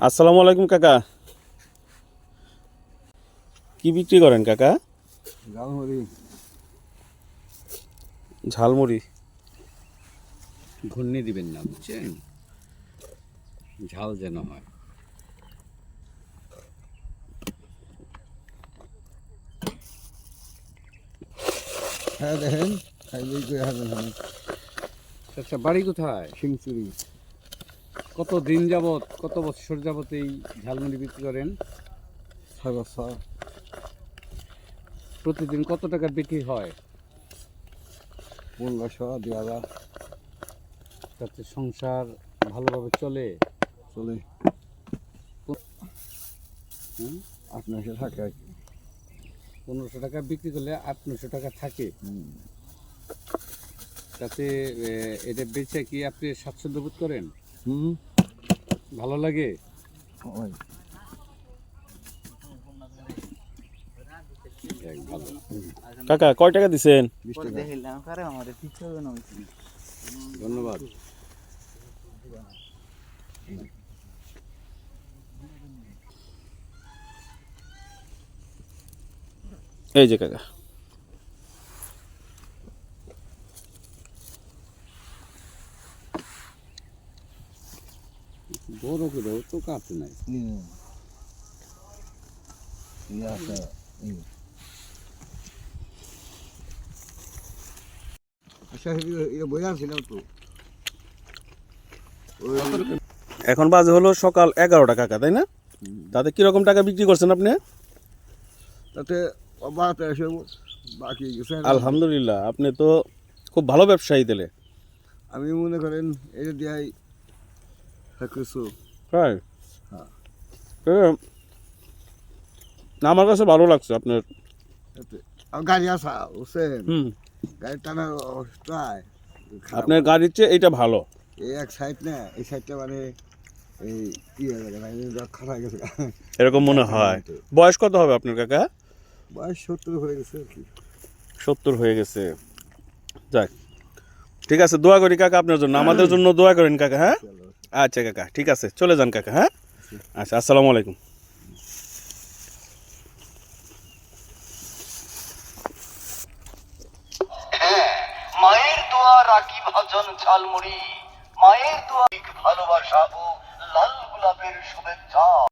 আসসালামু আলাইকুম কাকা। কি বিক্রি করেন কাকা? ঝালমুড়ি। ঝালমুড়ি। ঘূর্ণি দিবেন না, বুঝছেন? ঝাল যেন হয়। হ্যাঁ দেখেন, খাইলেই করে হাবেন হবে। আচ্ছা, বাড়ি কোথায়? শিংচুরি। কত দিন যাবত, কত বছর যাবত এই ঝালমুড়ি বিক্রি করেন? 6 বছর। প্রতিদিন কত টাকা বিক্রি হয়? 1500, 2000। তাতে সংসার ভালোভাবে চলে? চলে। 800 থাকে আর কি। 1500 টাকা বিক্রি করলে 800 টাকা থাকে। তাতে এটা বেচে কি আপনি স্বাচ্ছন্দ্য বোধ করেন? ভালো লাগে? কাকা কয় টাকা দিছেন? 20 টাকা। ধন্যবাদ। এই যে কাকা। বড় করেও তো কাটে নাই। এখন বাজে হলো সকাল 11টা কাকা, তাই না? তাতে কিরকম টাকা বিক্রি করছেন আপনি? তাতে বাকি গেছে। আলহামদুলিল্লাহ, আপনি তো খুব ভালো ব্যবসায়ী দিলে। আমি মনে করেন এটা দিয়াই কিছু। তাই? হ্যাঁ। না, আমার কাছে ভালো লাগছে আপনার। গাড়ি আসা বুঝছেন, গাড়ি টানার অবস্থায় আপনার গাড়ির চেয়ে এইটা ভালো। এই এক সাইড না, এই সাইডটা মানে এই কি হয়ে গেছে, খারাপ গেছে। এরকম মনে হয়। বয়স কত হবে আপনার কাকা? বয়স 70 হয়ে গেছে আর কি। 70 হয়ে গেছে। যাক, ঠিক আছে, দোয়া করি কাকা আপনার জন্য, আমাদের জন্য দোয়া করেন কাকা। হ্যাঁ, আচ্ছা কাকা, ঠিক আছে, চলে যান কাকা। হ্যাঁ, আচ্ছা, আসসালামু আলাইকুম। মায়ের দোয়া রাখি ভাজন ঝালমুড়ি, মায়ের দোয়া ভালোবাসা ও লাল গোলাপের শুভেচ্ছা।